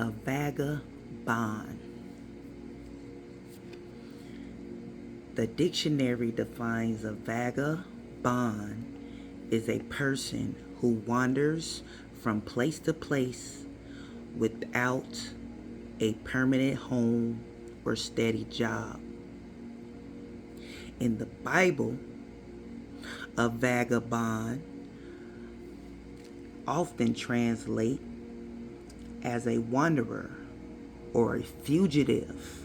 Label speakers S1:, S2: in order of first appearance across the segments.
S1: A vagabond. The dictionary defines a vagabond is a person who wanders from place to place without a permanent home or steady job. In the Bible, a vagabond often translates as a wanderer or a fugitive,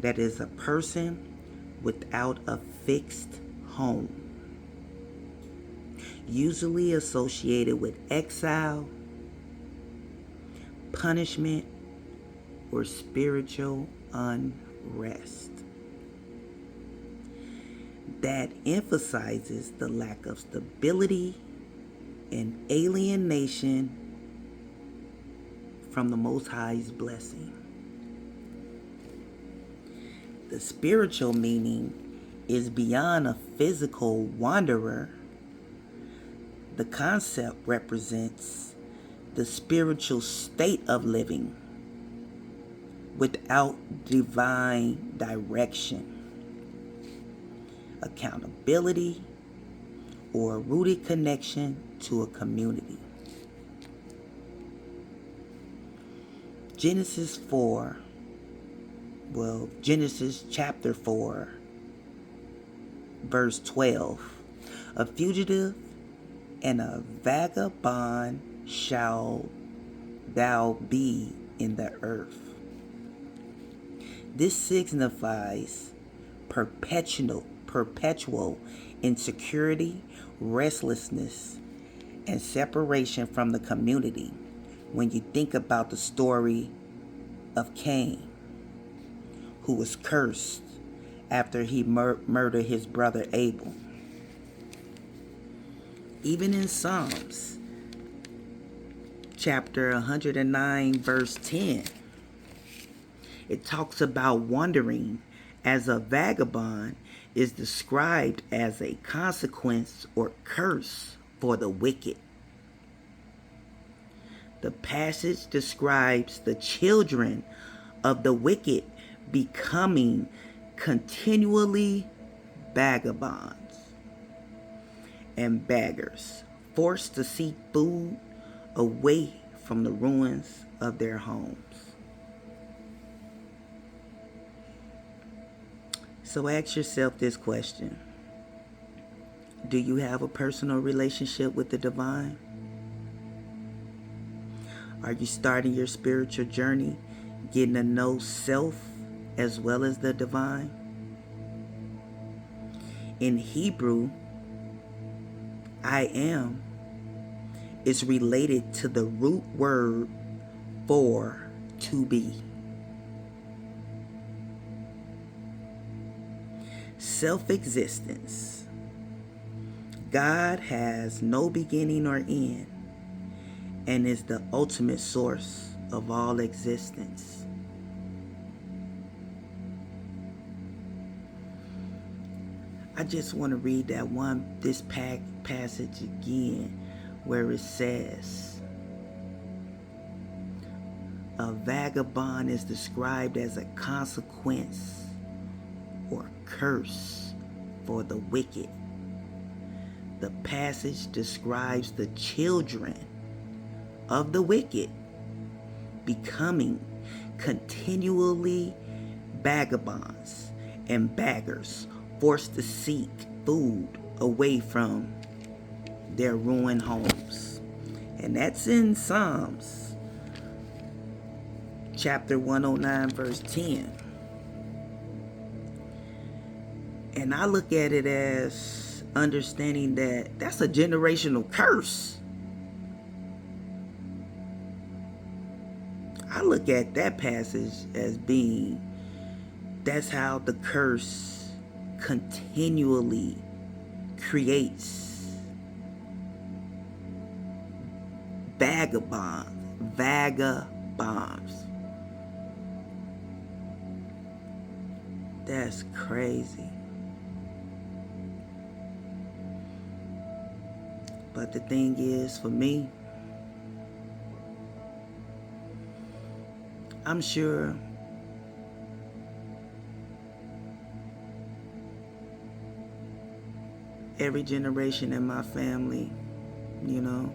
S1: that is a person without a fixed home, usually associated with exile, punishment, or spiritual unrest. That emphasizes the lack of stability and alienation from the Most High's blessing. The spiritual meaning is beyond a physical wanderer. The concept represents the spiritual state of living without divine direction, accountability, or a rooted connection to a community. Genesis chapter 4, verse 12. A fugitive and a vagabond shall thou be in the earth. This signifies perpetual insecurity, restlessness, and separation from the community. When you think about the story of Cain, who was cursed after he murdered his brother Abel. Even in Psalms chapter 109 verse 10, it talks about wandering as a vagabond is described as a consequence or curse for the wicked. The passage describes the children of the wicked becoming continually vagabonds and beggars, forced to seek food away from the ruins of their homes. So ask yourself this question: do you have a personal relationship with the divine? Are you starting your spiritual journey getting to know self as well as the divine? In Hebrew, I am is related to the root word for to be. Self-existence. God has no beginning or end and is the ultimate source of all existence. I just want to read this passage again, where it says, a vagabond is described as a consequence or curse for the wicked. The passage describes the children of the wicked becoming continually vagabonds and beggars, forced to seek food away from their ruined homes. And that's in Psalms chapter 109 verse 10. And I look at it as understanding that that's a generational curse. I look at that passage as being, that's how the curse continually creates vagabonds. That's crazy. But the thing is, for me, I'm sure every generation in my family, you know,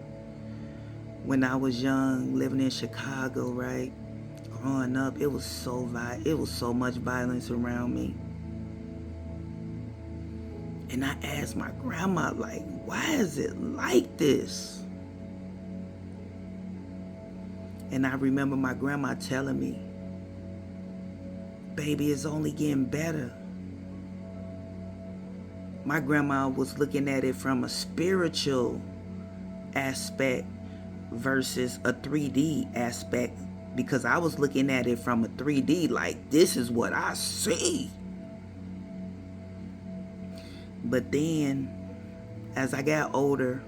S1: when I was young, living in Chicago, right? Growing up, it was so much violence around me. And I asked my grandma, like, why is it like this? And I remember my grandma telling me, baby, it's only getting better. My grandma was looking at it from a spiritual aspect versus a 3D aspect, because I was looking at it from a 3D, like, this is what I see. But then, as I got older,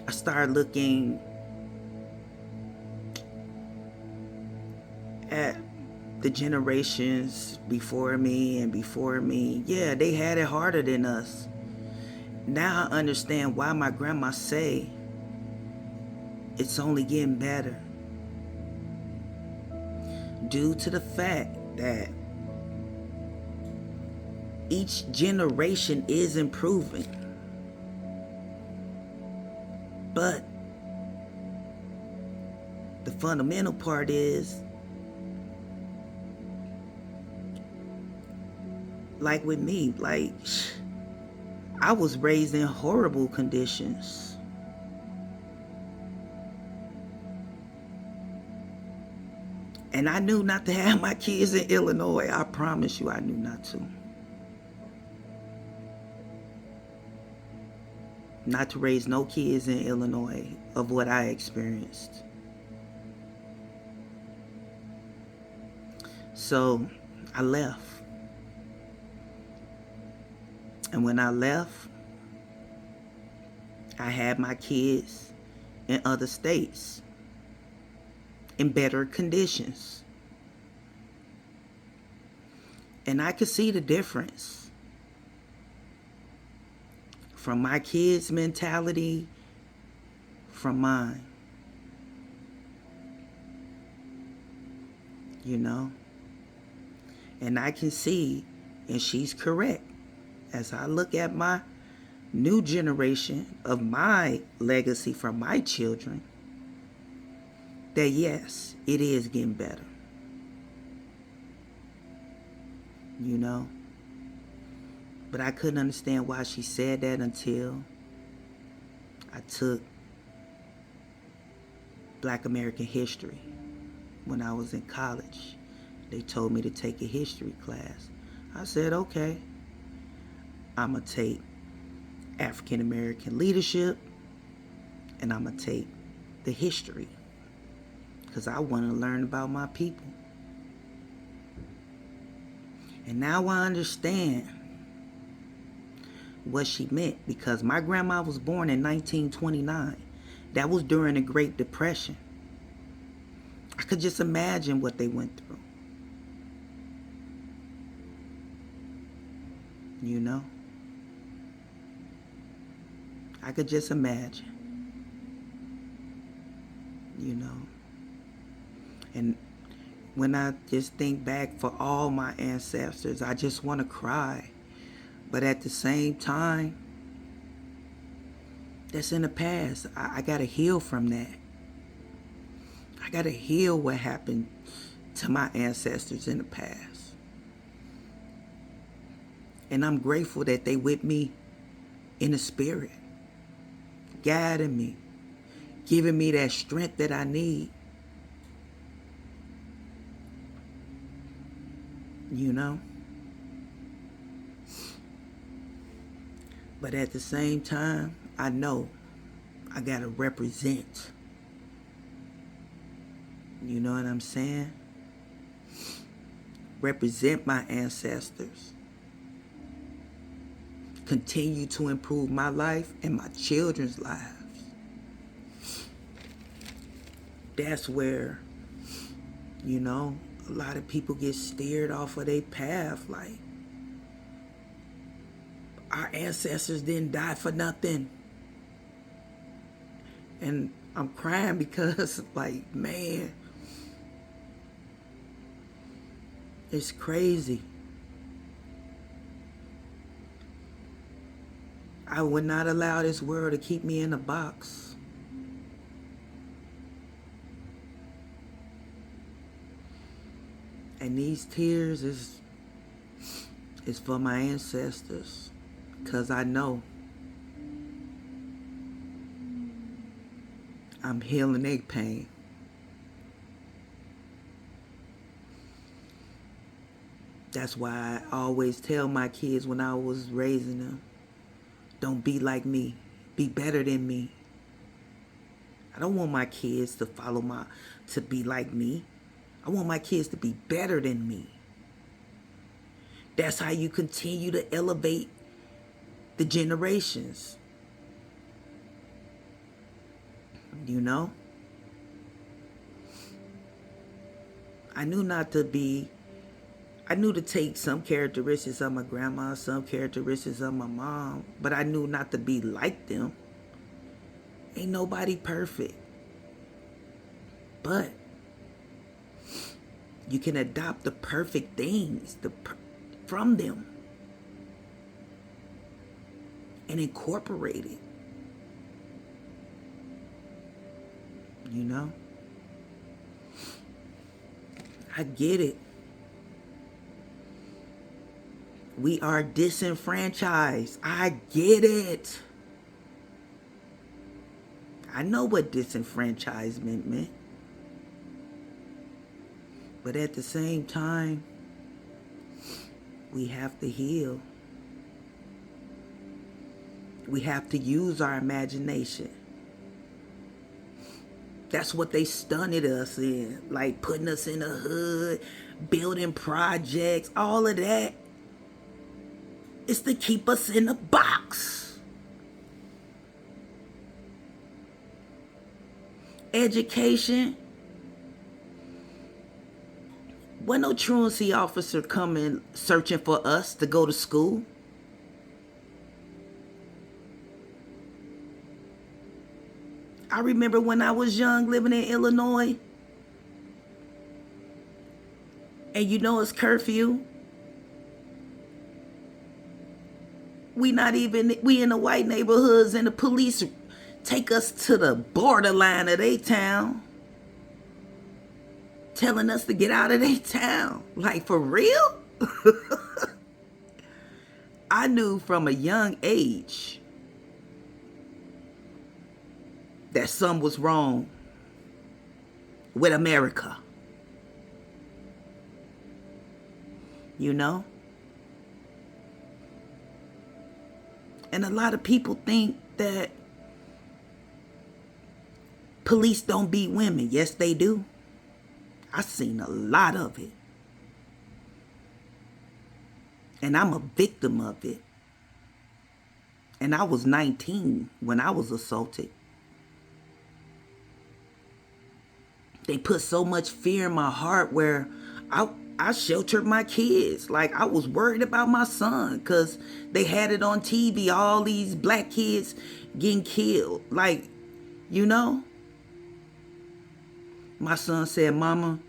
S1: I started looking at the generations before me and before me. Yeah, they had it harder than us. Now I understand why my grandma say it's only getting better. Due to the fact that each generation is improving. But the fundamental part is, like with me, like, I was raised in horrible conditions. And I knew not to have my kids in Illinois. I promise you, I knew not to. Not to raise no kids in Illinois of what I experienced. So I left. And when I left, I had my kids in other states in better conditions. And I could see the difference from my kids' mentality from mine. You know? And I can see, and she's correct, as I look at my new generation of my legacy from my children, that yes, it is getting better. You know? But I couldn't understand why she said that until I took Black American history when I was in college. They told me to take a history class. I said, okay, I'm going to take African American leadership and I'm going to take the history because I want to learn about my people. And now I understand what she meant, because my grandma was born in 1929. That was during the Great Depression. I could just imagine what they went through. You know? I could just imagine. You know? And when I just think back for all my ancestors, I just want to cry. But at the same time, that's in the past. I got to heal from that. I got to heal what happened to my ancestors in the past. And I'm grateful that they with me in the spirit, guiding me, giving me that strength that I need. You know? But at the same time, I know I gotta represent. You know what I'm saying? Represent my ancestors. Continue to improve my life and my children's lives. That's where, you know, a lot of people get steered off of their path. Like, our ancestors didn't die for nothing. And I'm crying because, like, man, it's crazy. I would not allow this world to keep me in a box. And these tears is for my ancestors, because I know I'm healing their pain. That's why I always tell my kids when I was raising them, don't be like me. Be better than me. I don't want my kids to be like me. I want my kids to be better than me. That's how you continue to elevate the generations. You know? I knew to take some characteristics of my grandma, some characteristics of my mom, but I knew not to be like them. Ain't nobody perfect. But you can adopt the perfect things from them and incorporate it. You know? I get it. We are disenfranchised. I get it. I know what disenfranchisement meant. But at the same time, we have to heal. We have to use our imagination. That's what they stunted us in, like putting us in the hood, building projects, all of that. It's to keep us in a box. Education. Wasn't no truancy officer coming searching for us to go to school. I remember when I was young living in Illinois. And you know it's curfew. We in the white neighborhoods and the police take us to the borderline of their town. Telling us to get out of their town. Like, for real? I knew from a young age that something was wrong with America. You know? And a lot of people think that police don't beat women. Yes, they do. I've seen a lot of it. And I'm a victim of it. And I was 19 when I was assaulted. They put so much fear in my heart where I sheltered my kids. Like, I was worried about my son because they had it on TV, all these black kids getting killed. Like, you know? My son said, "Mama,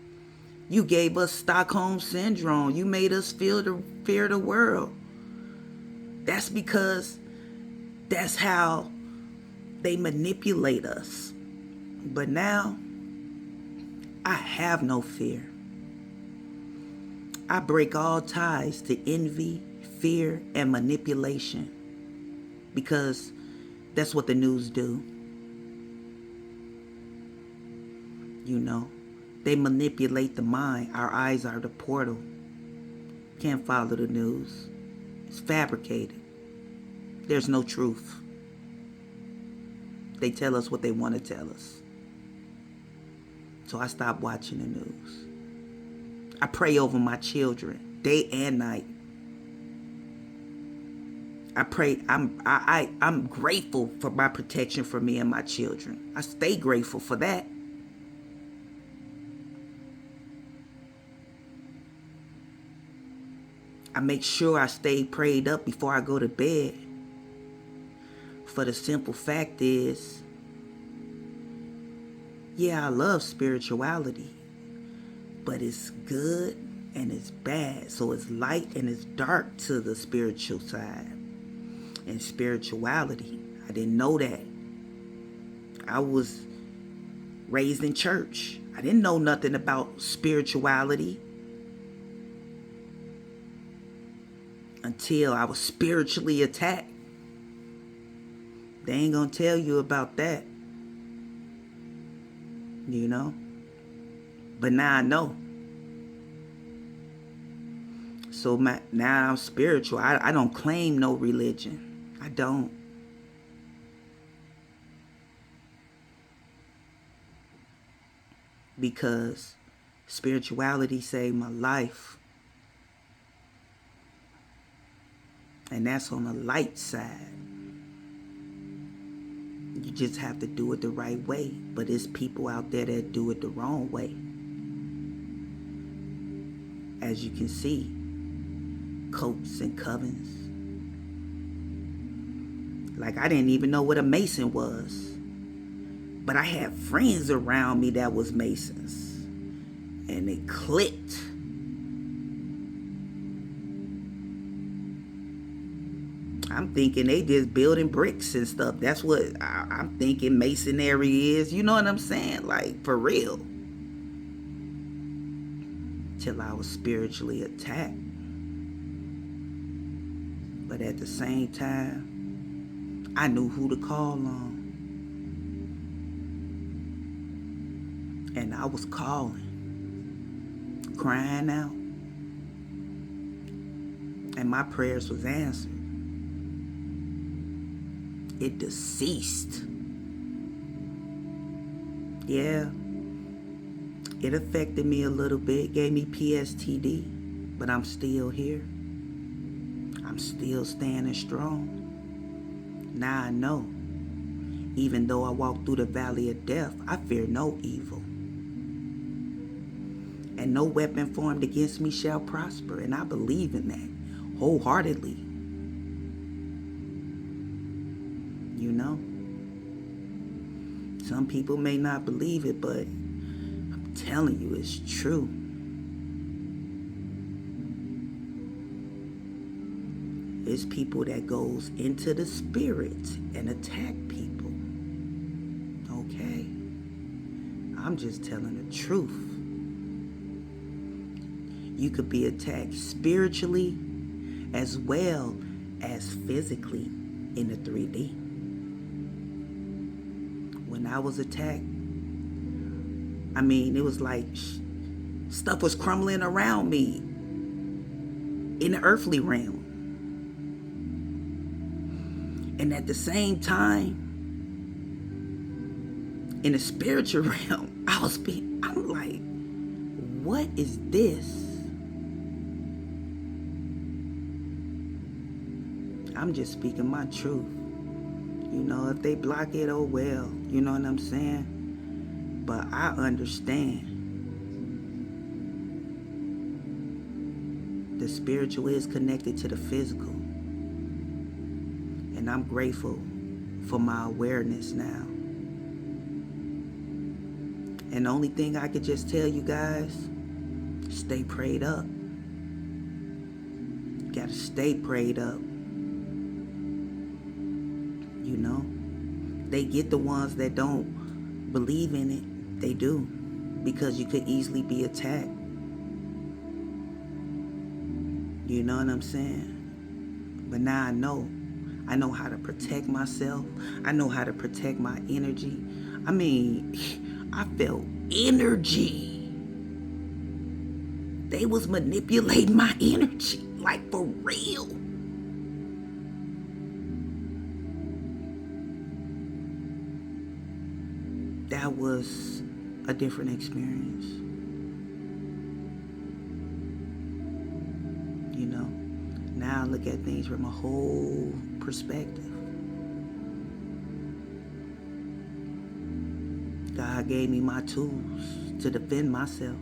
S1: you gave us Stockholm Syndrome. You made us feel the fear of the world." That's because that's how they manipulate us. But now, I have no fear. I break all ties to envy, fear, and manipulation. Because that's what the news do. You know, they manipulate the mind. Our eyes are the portal. Can't follow the news. It's fabricated. There's no truth. They tell us what they want to tell us. So I stopped watching the news. I pray over my children day and night. I pray. I'm grateful for my protection for me and my children. I stay grateful for that. I make sure I stay prayed up before I go to bed. For the simple fact is, Yeah, I love spirituality, but it's good and it's bad. So it's light and it's dark to the spiritual side. And spirituality, I didn't know that. I was raised in church. I didn't know nothing about spirituality until I was spiritually attacked. They ain't gonna tell you about that, you know? But now I know. So now I'm spiritual. I don't claim no religion. I don't. Because spirituality saved my life. And that's on the light side. You just have to do it the right way. But there's people out there that do it the wrong way. As you can see, cults and covens. Like, I didn't even know what a Mason was. But I had friends around me that was Masons. And it clicked. I'm thinking they just building bricks and stuff. That's what I'm thinking masonry is. You know what I'm saying? Like, for real. Till I was spiritually attacked. But at the same time, I knew who to call on. And I was calling. Crying out. And my prayers was answered. It deceased. Yeah. It affected me a little bit. Gave me PSTD. But I'm still here. I'm still standing strong. Now I know. Even though I walk through the valley of death, I fear no evil. And no weapon formed against me shall prosper. And I believe in that wholeheartedly. You know? Some people may not believe it, but I'm telling you, it's true. It's people that goes into the spirit and attack people. Okay? I'm just telling the truth. You could be attacked spiritually as well as physically in the 3D. When I was attacked, I mean, it was like stuff was crumbling around me in the earthly realm. And at the same time, in the spiritual realm, I'm like, what is this? I'm just speaking my truth. You know, if they block it, oh well. You know what I'm saying? But I understand. The spiritual is connected to the physical. And I'm grateful for my awareness now. And the only thing I could just tell you guys, stay prayed up. You gotta stay prayed up. You know, they get the ones that don't believe in it. They do, because you could easily be attacked. You know what I'm saying? But now I know how to protect myself. I know how to protect my energy. I mean, I felt energy. They was manipulating my energy, like for real. That was a different experience. You know, now I look at things from a whole perspective. God gave me my tools to defend myself.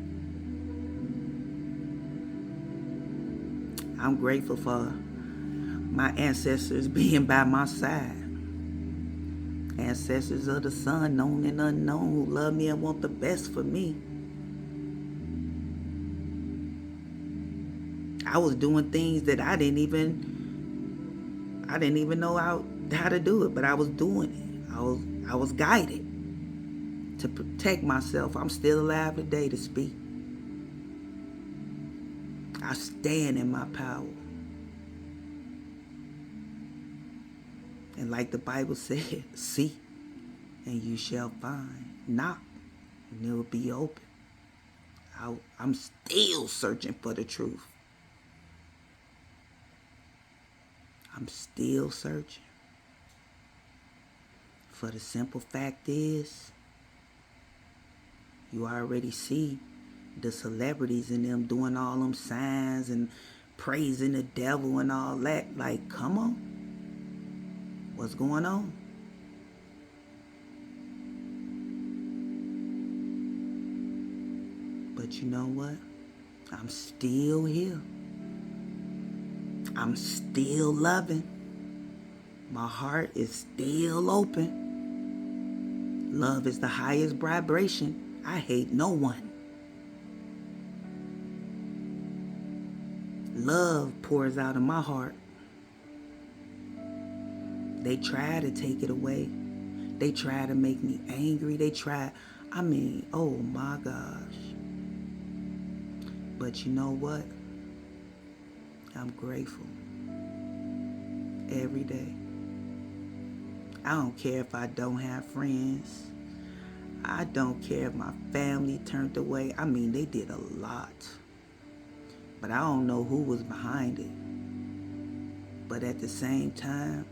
S1: I'm grateful for my ancestors being by my side. Ancestors of the sun, known and unknown, who love me and want the best for me. I was doing things that I didn't even know how to do it, but I was doing it. I was guided to protect myself. I'm still alive today to speak. I stand in my power. And like the Bible said, seek and you shall find. Knock and it will be open. I'm still searching for the truth. I'm still searching. For the simple fact is, you already see the celebrities and them doing all them signs and praising the devil and all that. Like, come on. What's going on? But you know what? I'm still here. I'm still loving. My heart is still open. Love is the highest vibration. I hate no one. Love pours out of my heart. They try to take it away. They try to make me angry. Oh my gosh. But you know what? I'm grateful. Every day. I don't care if I don't have friends. I don't care if my family turned away. They did a lot. But I don't know who was behind it. But at the same time,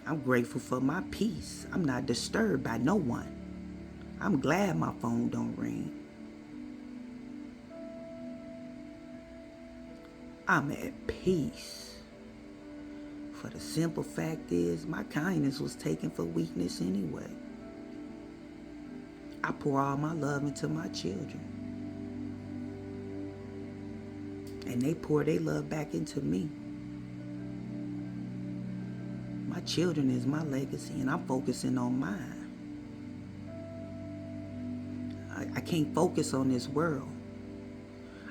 S1: I'm grateful for my peace. I'm not disturbed by no one. I'm glad my phone don't ring. I'm at peace. For the simple fact is, my kindness was taken for weakness anyway. I pour all my love into my children. And they pour their love back into me. My children is my legacy, and I'm focusing on mine. I can't focus on this world.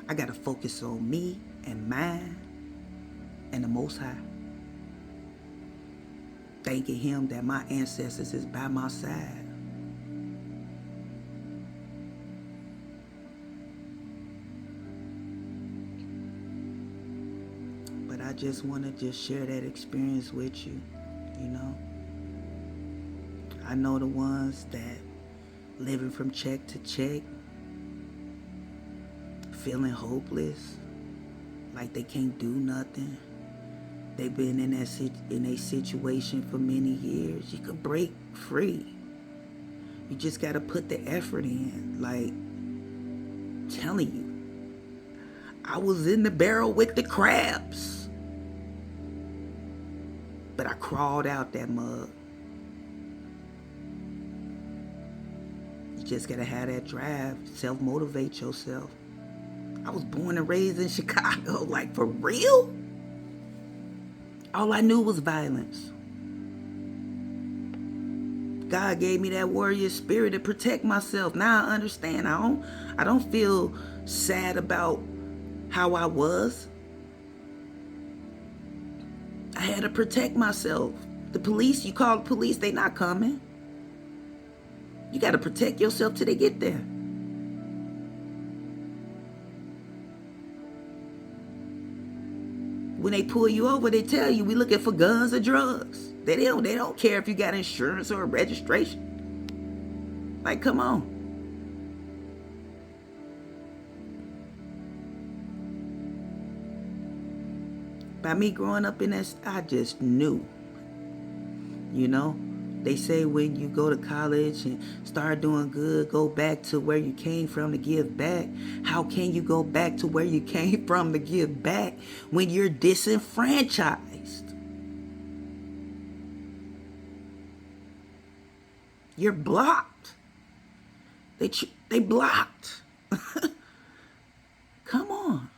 S1: I got to focus on me and mine and the Most High. Thanking Him that my ancestors is by my side. But I just want to share that experience with you, you know. I know the ones that living from check to check, feeling hopeless, like they can't do nothing. They've been in a situation for many years. You could break free. You just got to put the effort in. Like, telling you, I was in the barrel with the crabs, but I crawled out that mug. You just got to have that drive, self-motivate yourself. I was born and raised in Chicago, like, for real? All I knew was violence. God gave me that warrior spirit to protect myself. Now I understand. I don't feel sad about how I was. I had to protect myself. The police, you call the police, they not coming. You got to protect yourself till they get there. When they pull you over, they tell you we looking for guns or drugs. They don't care if you got insurance or a registration. Like, come on. By me growing up in that, I just knew. You know, they say when you go to college and start doing good, go back to where you came from to give back. How can you go back to where you came from to give back when you're disenfranchised? You're blocked. They blocked. Come on.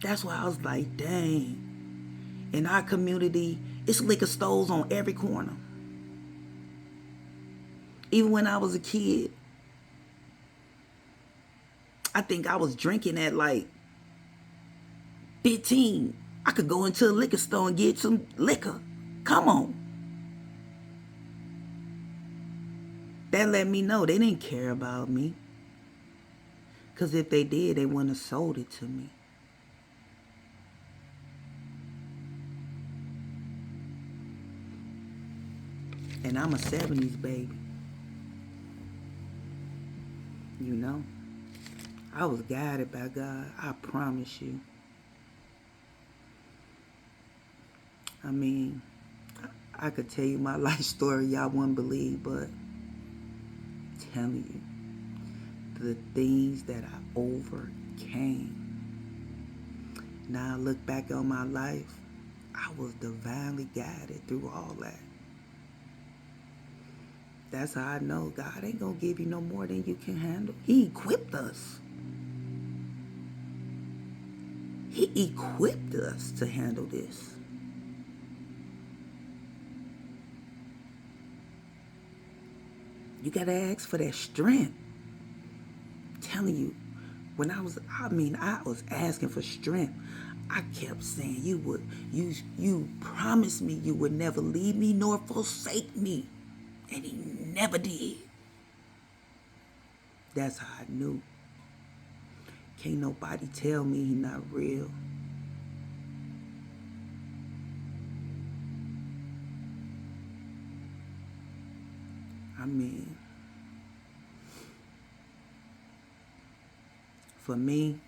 S1: That's why I was like, dang. In our community, it's liquor stores on every corner. Even when I was a kid, I think I was drinking at like 15. I could go into a liquor store and get some liquor. Come on. That let me know they didn't care about me. Because if they did, they wouldn't have sold it to me. And I'm a 70s baby. You know? I was guided by God. I promise you. I mean, I could tell you my life story y'all wouldn't believe, but I'm telling you, the things that I overcame. Now I look back on my life, I was divinely guided through all that. That's how I know God ain't gonna give you no more than you can handle. He equipped us. He equipped us to handle this. You gotta ask for that strength. I'm telling you, when I was asking for strength. I kept saying, you promised me you would never leave me nor forsake me. And he never did. That's how I knew. Can't nobody tell me he not real. I mean, for me,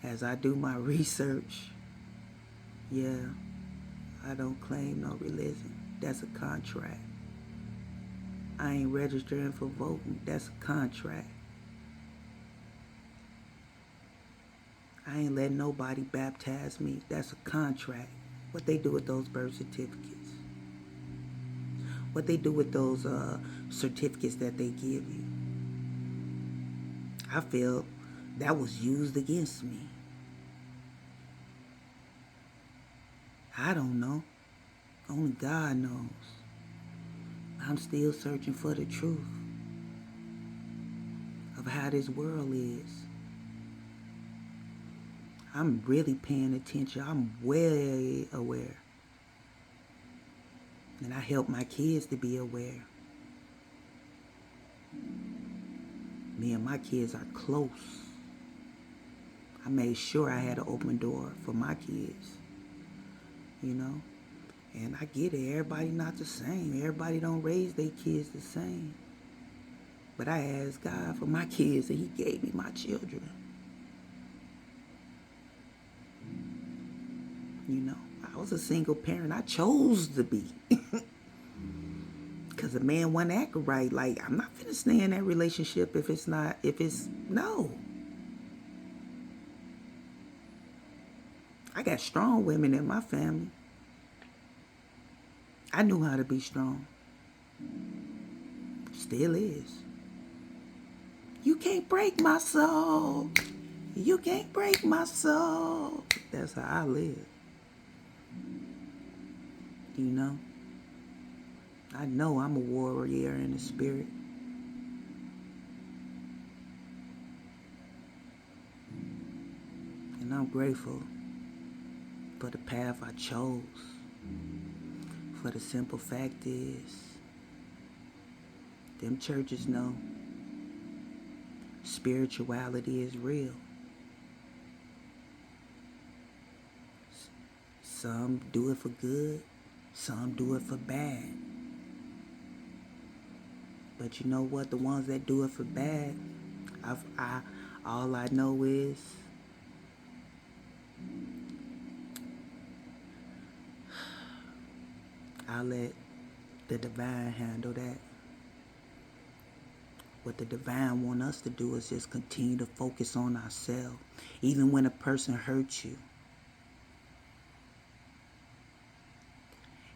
S1: as I do my research, yeah, I don't claim no religion. That's a contract. I ain't registering for voting. That's a contract. I ain't letting nobody baptize me. That's a contract. What they do with those birth certificates? What they do with those certificates that they give you? I feel that was used against me. I don't know. Only God knows. I'm still searching for the truth of how this world is. I'm really paying attention. I'm way aware. And I help my kids to be aware. Me and my kids are close. I made sure I had an open door for my kids. You know? And I get it. Everybody not the same. Everybody don't raise their kids the same. But I asked God for my kids and he gave me my children. You know, I was a single parent. I chose to be. Because a man wasn't acting right. Like, I'm not finna stay in that relationship no. I got strong women in my family. I knew how to be strong. Still is. You can't break my soul. You can't break my soul. That's how I live. You know? I know I'm a warrior in the spirit. And I'm grateful for the path I chose. For the simple fact is, them churches know spirituality is real. Some do it for good, some do it for bad. But you know what? The ones that do it for bad, all I know is I'll let the divine handle that. What the divine want us to do is just continue to focus on ourselves. Even when a person hurts you.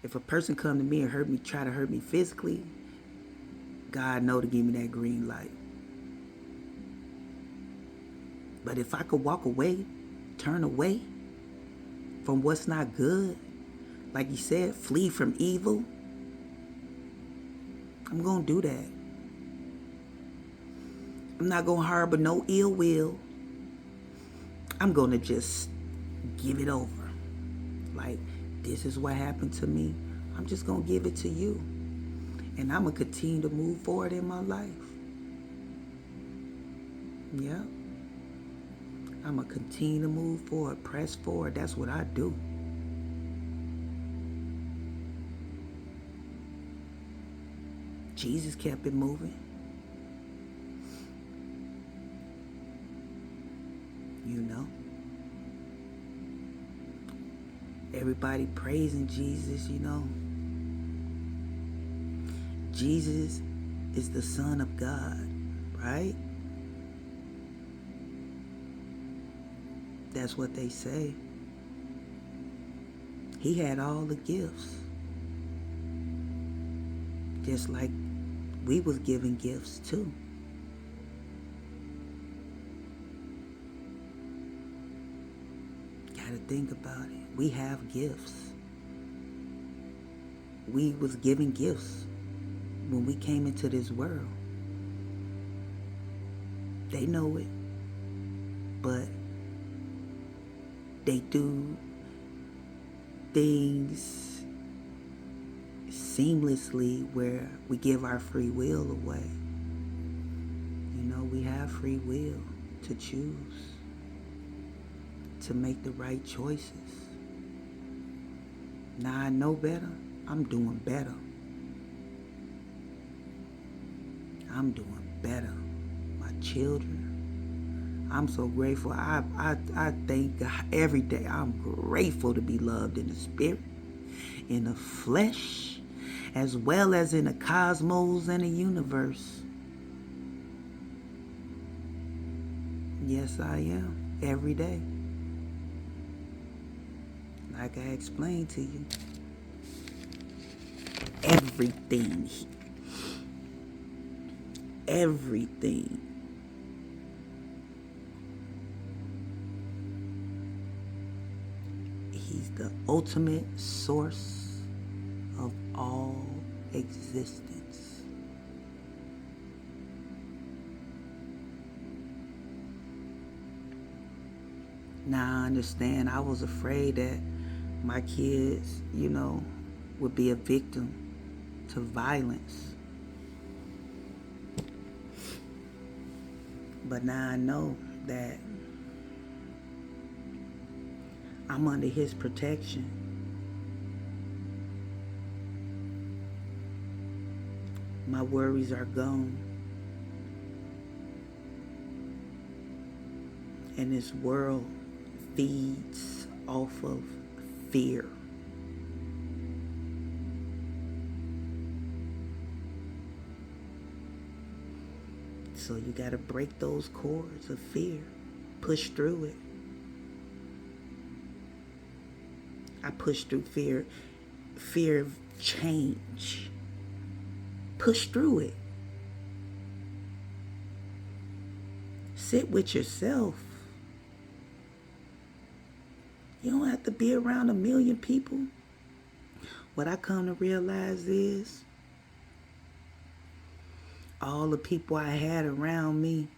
S1: If a person come to me and try to hurt me physically, God know to give me that green light. But if I could walk away, turn away, from what's not good, like you said, flee from evil, I'm going to do that. I'm not going to harbor no ill will. I'm going to just give it over. Like, this is what happened to me. I'm just going to give it to you. And I'm going to continue to move forward in my life. Yeah. I'm going to continue to move forward, press forward. That's what I do. Jesus kept it moving. You know? Everybody praising Jesus, you know? Jesus is the Son of God, right? That's what they say. He had all the gifts. Just like we was given gifts too. Gotta think about it. We have gifts. We was given gifts when we came into this world. They know it. But they do things seamlessly where we give our free will away. You know, we have free will to choose, to make the right choices. Now I know better. I'm doing better. I'm doing better. My children. I'm so grateful. I thank God every day. I'm grateful to be loved in the spirit, in the flesh, as well as in the cosmos and the universe. Yes, I am. Every day. Like I explained to you. Everything. Everything. He's the ultimate source of all existence. Now I understand. I was afraid that my kids, you know, would be a victim to violence. But now I know that I'm under his protection. My worries are gone. And this world feeds off of fear. So you got to break those cords of fear. Push through it. I push through fear. Fear of change. Push through it. Sit with yourself. You don't have to be around a million people. What I come to realize is all the people I had around me,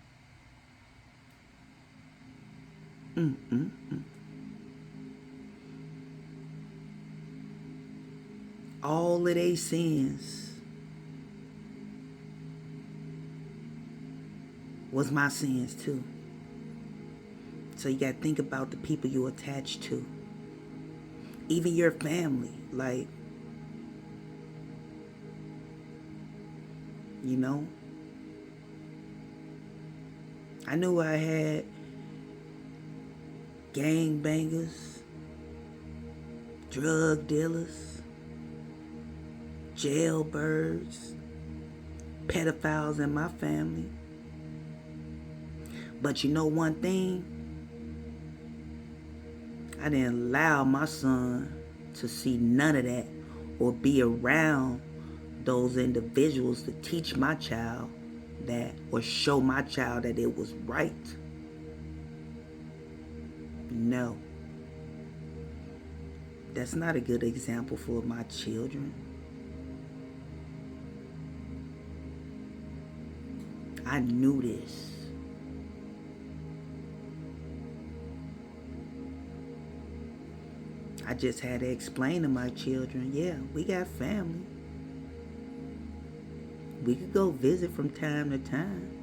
S1: all of their sins was my sins too. So you got to think about the people you attach to. Even your family. Like, you know, I knew I had gangbangers, drug dealers, jailbirds, pedophiles in my family. But you know one thing? I didn't allow my son to see none of that or be around those individuals to teach my child that or show my child that it was right. No. That's not a good example for my children. I knew this. I just had to explain to my children, yeah, we got family. We could go visit from time to time.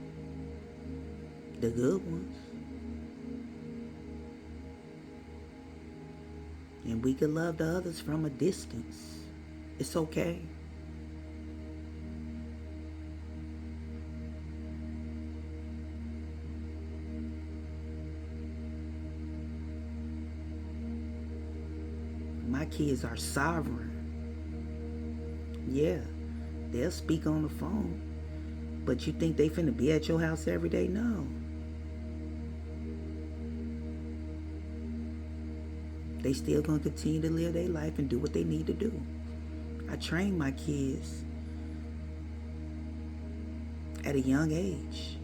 S1: The good ones. And we could love the others from a distance. It's okay. My kids are sovereign. Yeah, they'll speak on the phone. But you think they finna be at your house every day? No. They still gonna continue to live their life and do what they need to do. I train my kids at a young age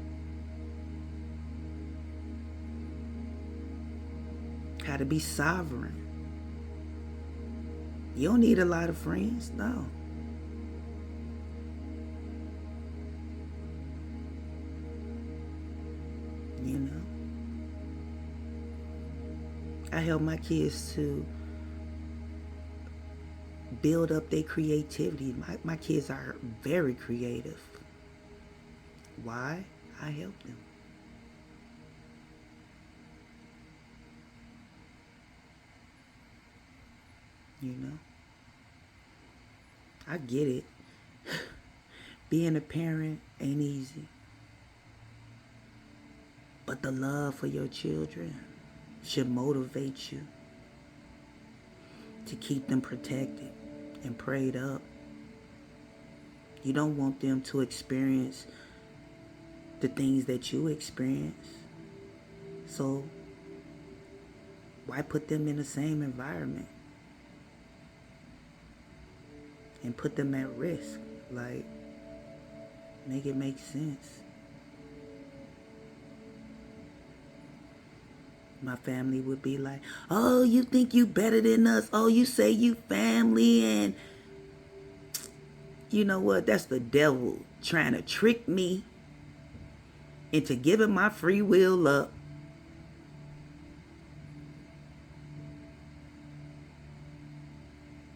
S1: how to be sovereign. You don't need a lot of friends, no. You know, I help my kids to build up their creativity. My kids are very creative. Why? I help them. You know, I get it. Being a parent ain't easy. But the love for your children should motivate you to keep them protected and prayed up. You don't want them to experience the things that you experience. So why put them in the same environment and put them at risk? Like, make it make sense. My family would be like, oh, you think you better than us? Oh, you say you family, and you know what? That's the devil trying to trick me into giving my free will up.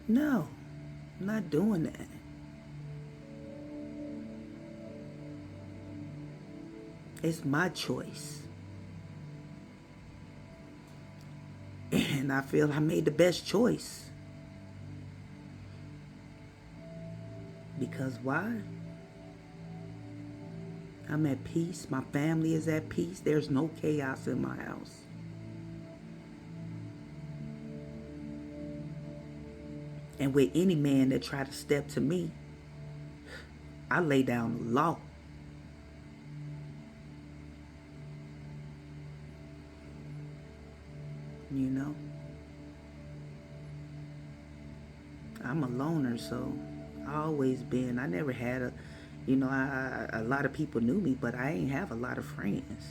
S1: No, I'm not doing that. It's my choice. And I feel I made the best choice. Because why? I'm at peace. My family is at peace. There's no chaos in my house. And with any man that try to step to me, I lay down the law. You know, I'm a loner, so I always been. I never had a, you know, a lot of people knew me, but I ain't have a lot of friends.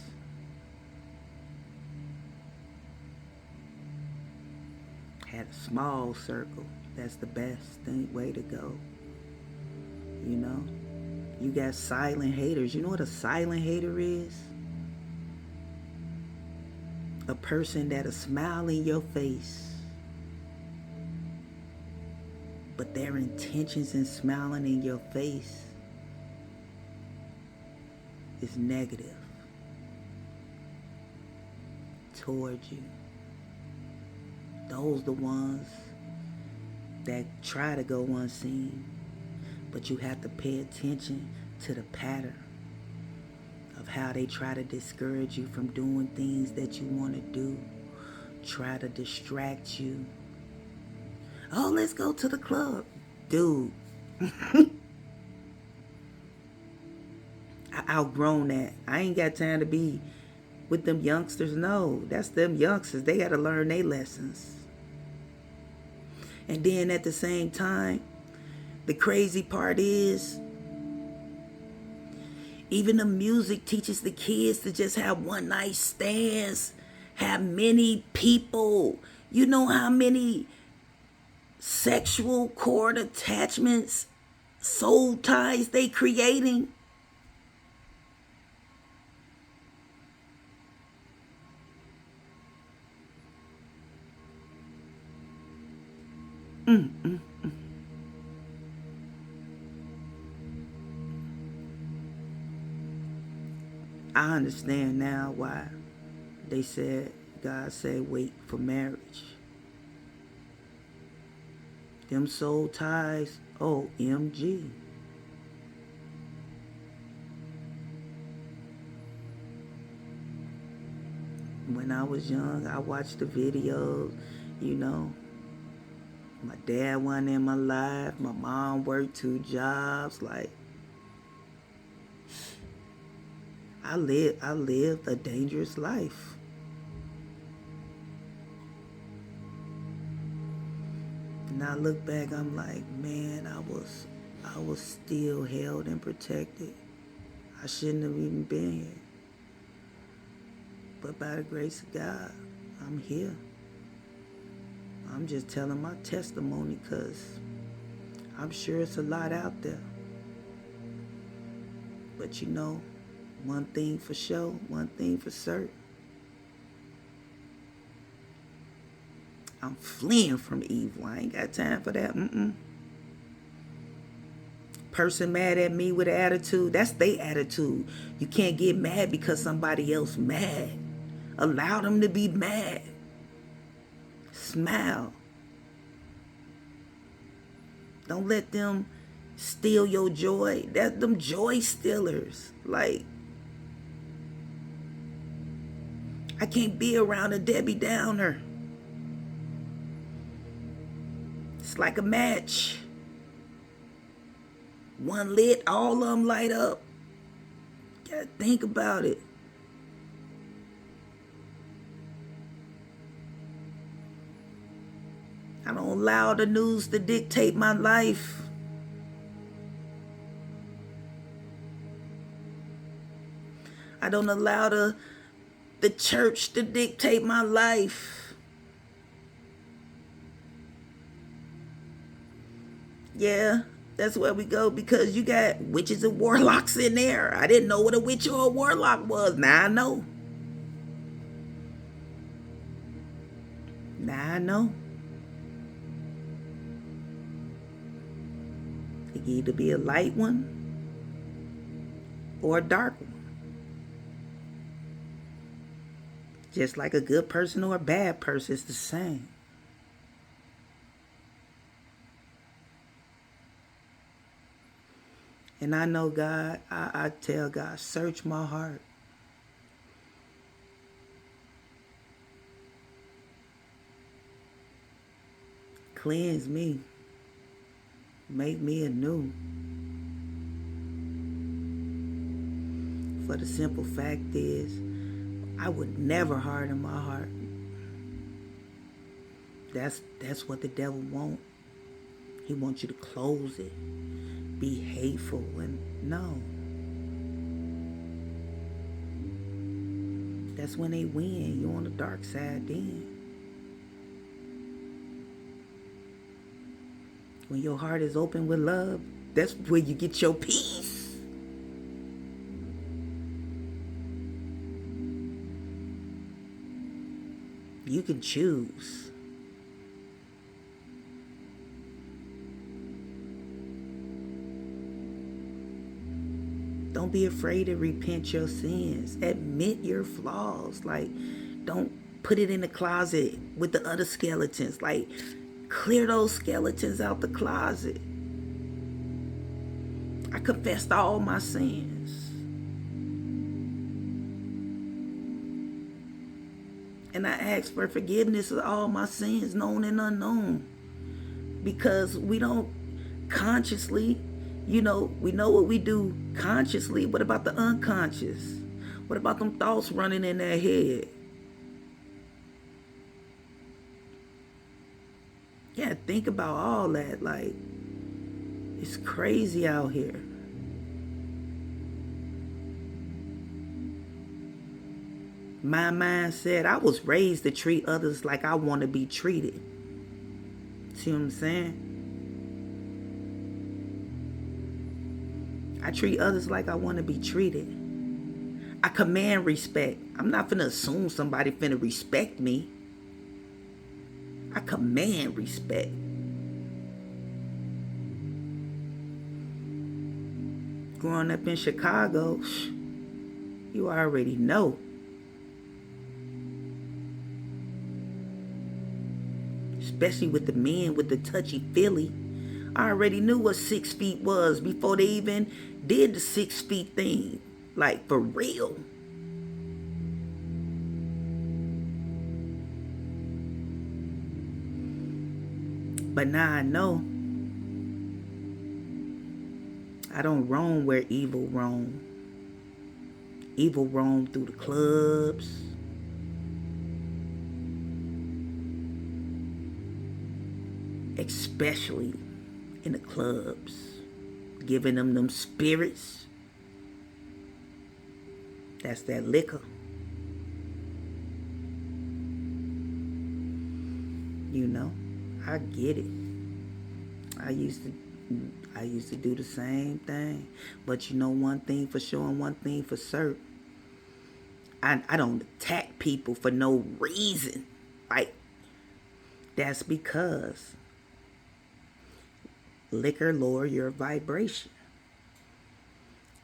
S1: Had a small circle. That's the best way to go. You know, you got silent haters. You know what a silent hater is? A person that'll smile in your face, but their intentions in smiling in your face is negative towards you. Those the ones that try to go unseen, but you have to pay attention to the pattern of how they try to discourage you from doing things that you want to do, try to distract you. Oh, let's go to the club. Dude, I outgrown that. I ain't got time to be with them youngsters. No, that's them youngsters. They got to learn their lessons. And then at the same time, the crazy part is, even the music teaches the kids to just have one night stands, have many people. You know how many sexual cord attachments, soul ties they creating. I understand now why they said, God said, wait for marriage. Them soul ties, OMG. When I was young, I watched the videos, you know. My dad wasn't in my life. My mom worked 2 jobs. Like, I lived a dangerous life. And I look back, I'm like, man, I was still held and protected. I shouldn't have even been here. But by the grace of God, I'm here. I'm just telling my testimony because I'm sure it's a lot out there. But you know, one thing for sure, one thing for certain. I'm fleeing from evil. I ain't got time for that. Person mad at me with attitude, that's their attitude. You can't get mad because somebody else mad. Allow them to be mad. Smile. Don't let them steal your joy. That's them joy stealers. Like, I can't be around a Debbie Downer. It's like a match. One lit, all of them light up. Gotta think about it. I don't allow the news to dictate my life. I don't allow the church to dictate my life. Yeah, that's where we go because you got witches and warlocks in there. I didn't know what a witch or a warlock was. Now I know. Now I know. It can either be a light one or a dark one. Just like a good person or a bad person, it's the same. And I know God, I tell God, search my heart. Cleanse me. Make me anew. For the simple fact is, I would never harden my heart. That's what the devil wants. He wants you to close it. Be hateful and no. That's when they win. You're on the dark side then. When your heart is open with love, that's where you get your peace. You can choose. Don't be afraid to repent your sins. Admit your flaws. Like, don't put it in the closet with the other skeletons. Like, clear those skeletons out the closet. I confessed all my sins. And I asked for forgiveness of all my sins, known and unknown. Because we don't consciously, we know what we do consciously. What about the unconscious? What about them thoughts running in their head? Yeah, think about all that. Like, it's crazy out here. My mind said I was raised to treat others like I want to be treated. See what I'm saying? I treat others like I want to be treated. I command respect. I'm not finna assume somebody finna respect me. I command respect. Growing up in Chicago, you already know. Especially with the men with the touchy-feely. I already knew what 6 feet was before they even did the 6 feet thing. Like, for real. But now I know I don't roam where evil roam. Evil roam through the clubs. Especially in the clubs. Giving them spirits. That's that liquor. You know, I get it. I used to do the same thing. But you know one thing for sure and one thing for certain. I don't attack people for no reason. Like, that's because liquor lower your vibration.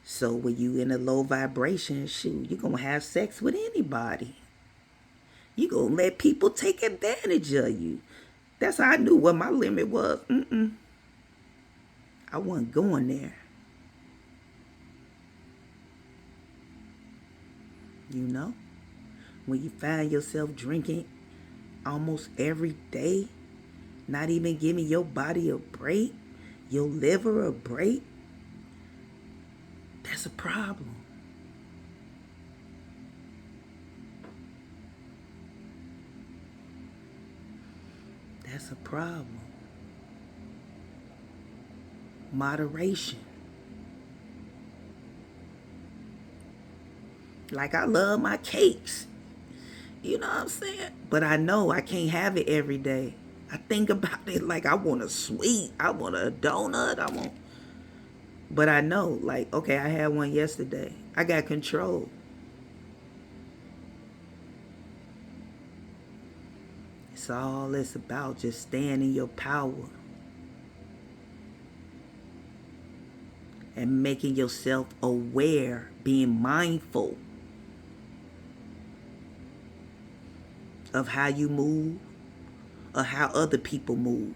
S1: So when you in a low vibration, shoot, you're going to have sex with anybody. You're going to let people take advantage of you. That's how I knew what my limit was. I wasn't going there. You know? When you find yourself drinking almost every day, not even giving your body a break, your liver a break, that's a problem. That's a problem. Moderation. Like, I love my cakes. You know what I'm saying? But I know I can't have it every day. I think about it like I want a sweet. I want a donut. But I know, like, okay, I had one yesterday. I got control. It's all it's about, just staying in your power. And making yourself aware, being mindful of how you move or how other people move.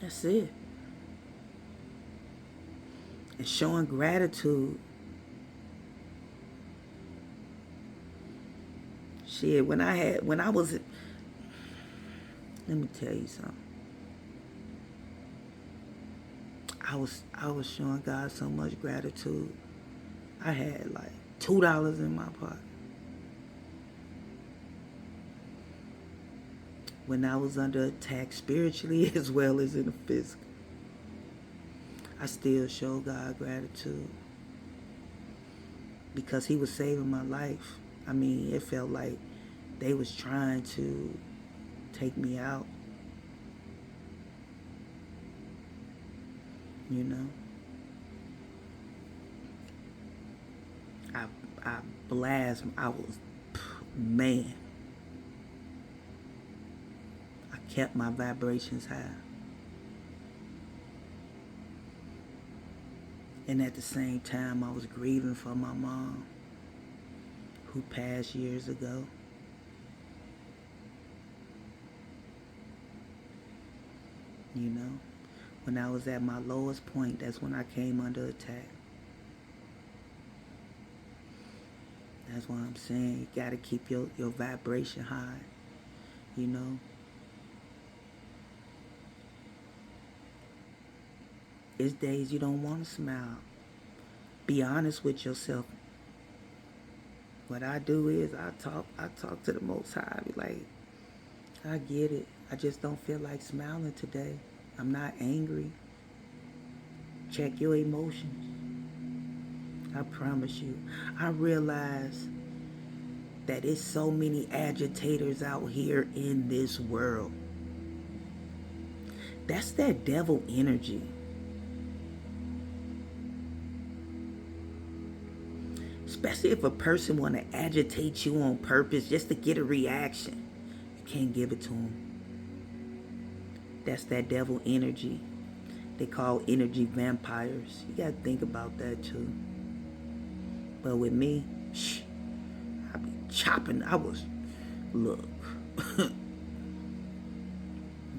S1: That's it. And showing gratitude. Shit, when I was, let me tell you something. I was showing God so much gratitude. I had like $2 in my pocket. When I was under attack spiritually as well as in the physical, I still show God gratitude because he was saving my life. I mean, it felt like they was trying to take me out. You know? I blast. I was, man. I kept my vibrations high. And at the same time, I was grieving for my mom, who passed years ago. You know? When I was at my lowest point, that's when I came under attack. That's why I'm saying you gotta keep your vibration high. You know? It's days you don't want to smile. Be honest with yourself. What I do is I talk to the Most High. I be like, I get it. I just don't feel like smiling today. I'm not angry. Check your emotions. I promise you. I realize that it's so many agitators out here in this world. That's that devil energy. Especially if a person want to agitate you on purpose just to get a reaction. You can't give it to them. That's that devil energy. They call energy vampires. You gotta think about that too. But with me, I be chopping. Look.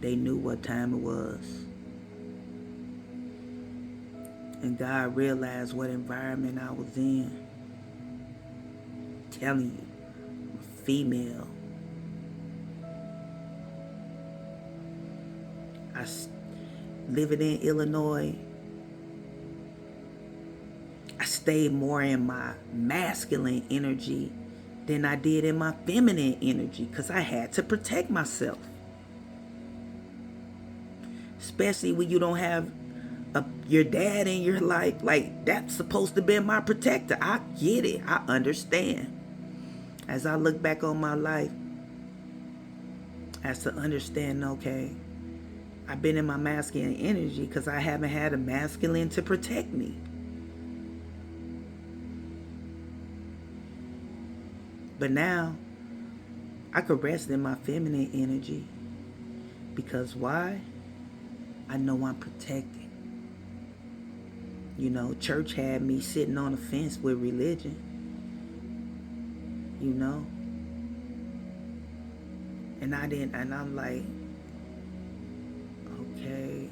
S1: They knew what time it was. And God realized what environment I was in. Telling you, I'm a female. Living in Illinois, I stayed more in my masculine energy than I did in my feminine energy because I had to protect myself. Especially when you don't have your dad in your life. Like, that's supposed to be my protector. I get it. I understand. As I look back on my life, I have to understand, okay, I've been in my masculine energy because I haven't had a masculine to protect me. But now, I could rest in my feminine energy. Because why? I know I'm protected. You know, church had me sitting on the fence with religion. You know? And I'm like, okay,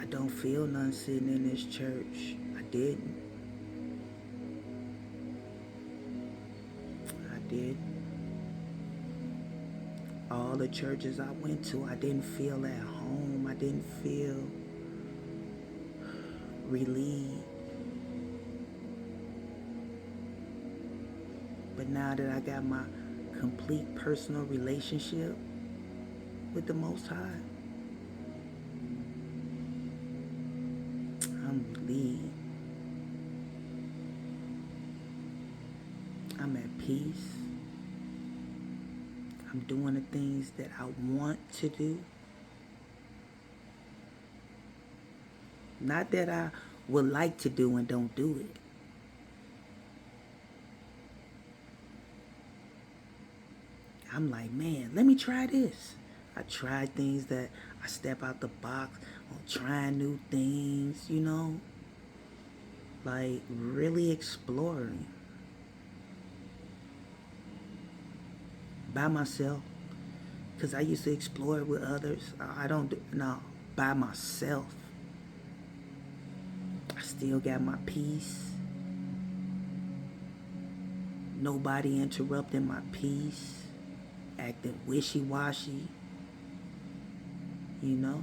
S1: I don't feel none sitting in this church. I didn't. All the churches I went to, I didn't feel at home. I didn't feel relieved. But now that I got my complete personal relationship with the Most High, I'm relieved. I'm at peace. I'm doing the things that I want to do. Not that I would like to do and don't do it. I'm like, man, let me try this. I try things that I step out the box on trying new things, you know? Like really exploring. By myself. Because I used to explore with others. I don't do, no, by myself. I still got my peace. Nobody interrupting my peace. Acting wishy-washy. You know?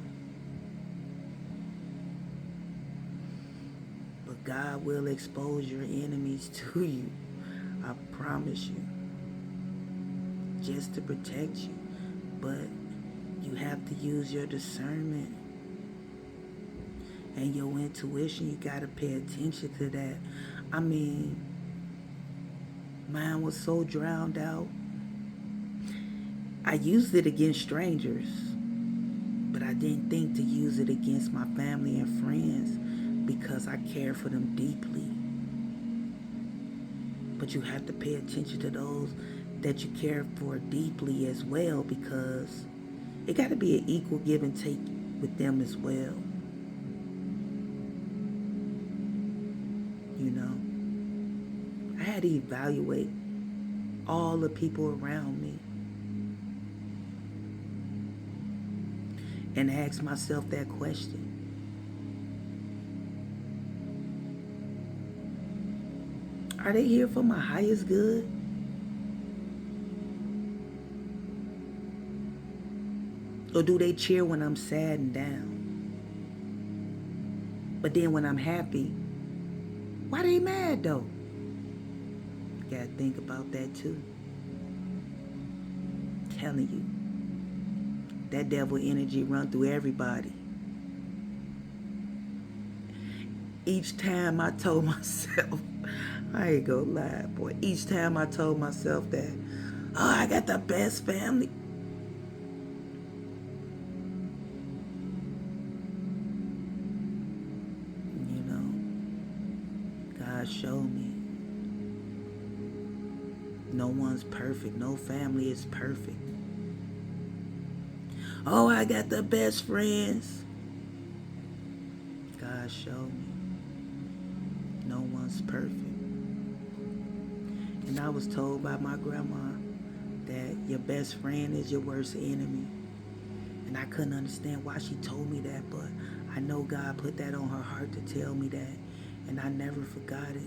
S1: But God will expose your enemies to you. I promise you. Just to protect you. But you have to use your discernment and your intuition. You got to pay attention to that. I mean, mine was so drowned out. I used it against strangers, but I didn't think to use it against my family and friends because I care for them deeply. But you have to pay attention to those that you care for deeply as well, because it got to be an equal give and take with them as well. You know, I had to evaluate all the people around me and ask myself that question. Are they here for my highest good? Or do they cheer when I'm sad and down? But then when I'm happy, why they mad though? You gotta think about that too. I'm telling you, that devil energy run through everybody. Each time I told myself I ain't gonna lie, boy. Each time I told myself that, oh, I got the best family. You know, God showed me no one's perfect. No family is perfect. Oh, I got the best friends. God showed me no one's perfect. And I was told by my grandma that your best friend is your worst enemy. And I couldn't understand why she told me that, but I know God put that on her heart to tell me that, and I never forgot it.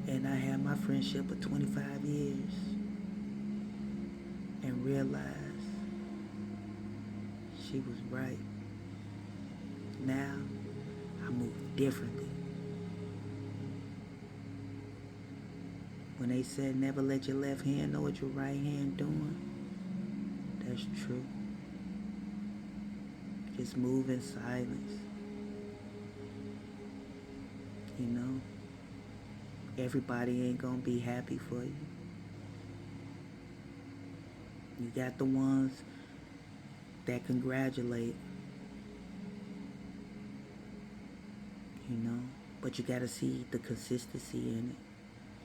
S1: And I had my friendship of 25 years and realized she was right. Now, I move differently. When they said never let your left hand know what your right hand doing, that's true. Just move in silence. You know, everybody ain't gonna be happy for you. You got the ones that congratulate, you know, but you gotta see the consistency in it.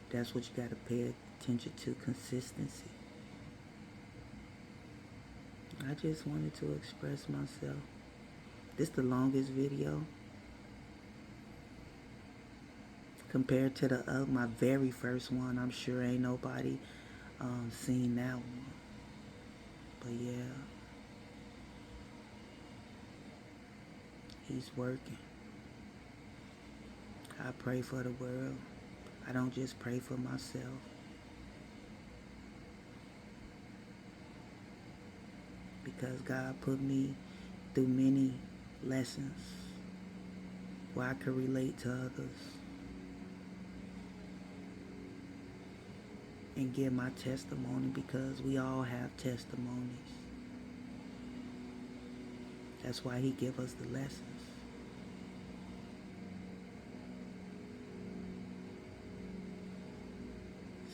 S1: That's what you gotta pay attention to, consistency. I just wanted to express myself. This is the longest video compared to my very first one. I'm sure ain't nobody seen that one. But yeah, he's working. I pray for the world. I don't just pray for myself. Because God put me through many lessons where I could relate to others and give my testimony, because we all have testimonies. That's why he give us the lessons.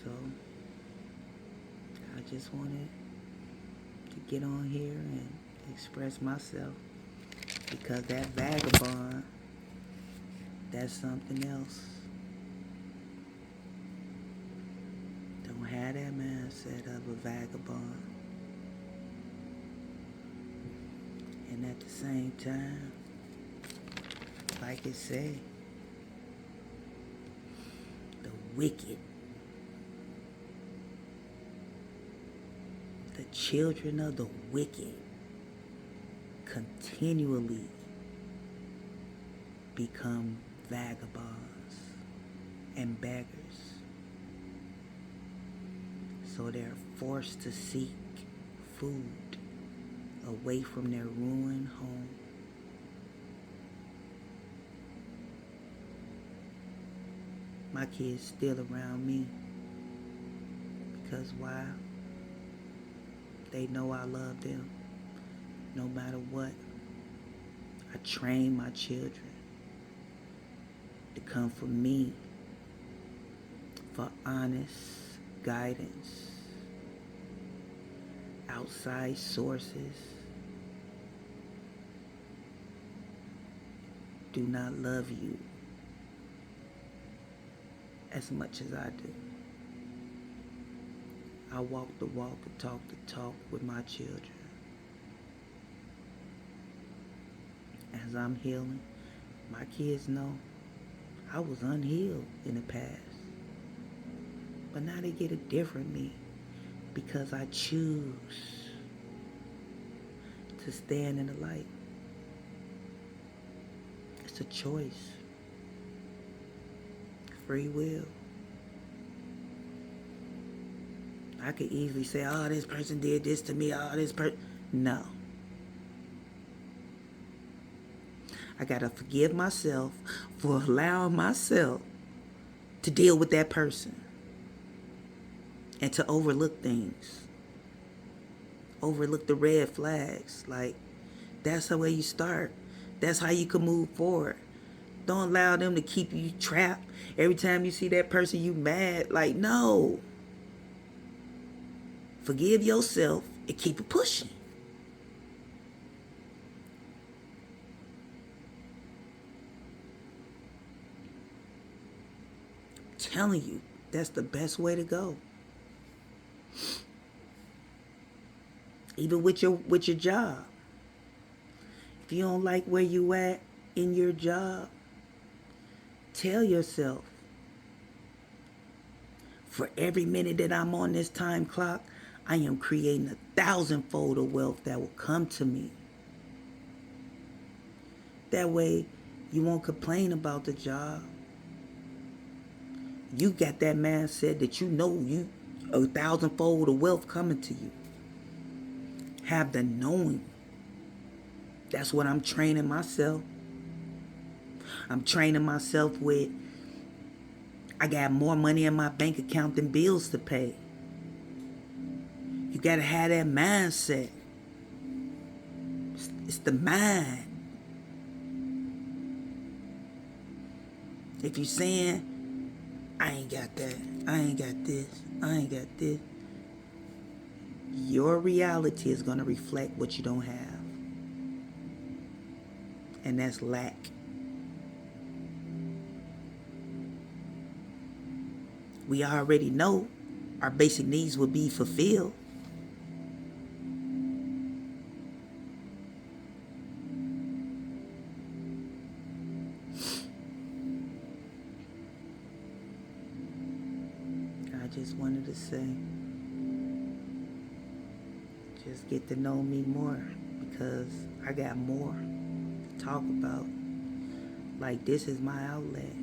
S1: So I just wanted to get on here and express myself, because that vagabond, that's something else. Don't have that mindset of a vagabond. And at the same time, like it say, the wicked, the children of the wicked continually become vagabonds and beggars. So they're forced to seek food away from their ruined home. My kids still around me because why? They know I love them no matter what. I train my children to come from me for honest guidance. Outside sources do not love you as much as I do. I walk the walk and talk the talk with my children. As I'm healing, my kids know I was unhealed in the past. But now they get a different me because I choose to stand in the light. It's a choice. Free will. I could easily say, oh, this person did this to me, oh, this person. No. I gotta forgive myself for allowing myself to deal with that person and to overlook things. Overlook the red flags. Like, that's the way you start. That's how you can move forward. Don't allow them to keep you trapped. Every time you see that person, you mad. Like, no. Forgive yourself and keep it pushing. I'm telling you, that's the best way to go. Even with your job. If you don't like where you at in your job, tell yourself, for every minute that I'm on this time clock, I am creating 1,000-fold of wealth that will come to me. That way, you won't complain about the job. You got that mindset that you know you 1,000-fold of wealth coming to you. Have the knowing. That's what I'm training myself. I'm training myself with, I got more money in my bank account than bills to pay. You got to have that mindset. It's the mind. If you're saying, I ain't got that, I ain't got this, I ain't got this, your reality is going to reflect what you don't have. And that's lack. We already know our basic needs will be fulfilled. I just wanted to say, just get to know me more, because I got more to talk about. Like, this is my outlet.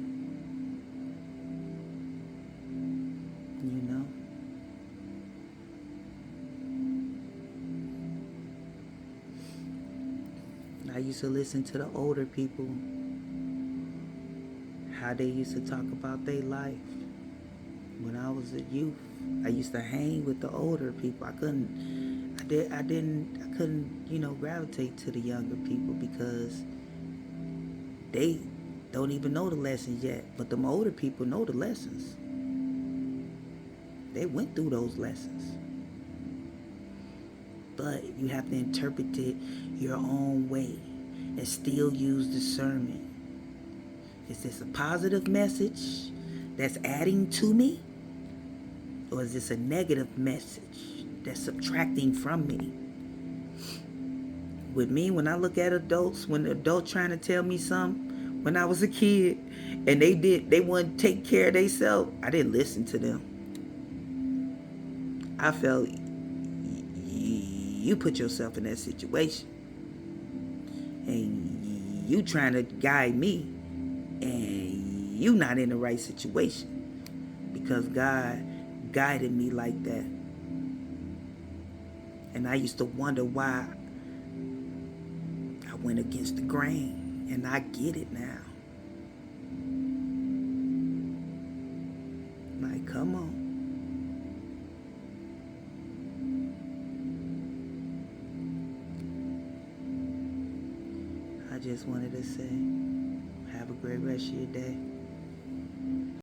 S1: You know? I used to listen to the older people, how they used to talk about their life. When I was a youth, I used to hang with the older people. I couldn't, gravitate to the younger people because they don't even know the lessons yet. But them older people know the lessons. They went through those lessons. But you have to interpret it your own way and still use discernment. Is this a positive message that's adding to me? Or is this a negative message that's subtracting from me? With me, when I look at adults, when the adult trying to tell me something when I was a kid and they wouldn't take care of themselves, I didn't listen to them. I felt, you put yourself in that situation and you trying to guide me and you not in the right situation, because God guided me like that. And I used to wonder why I went against the grain, and I get it now. Like, come on. I just wanted to say, have a great rest of your day.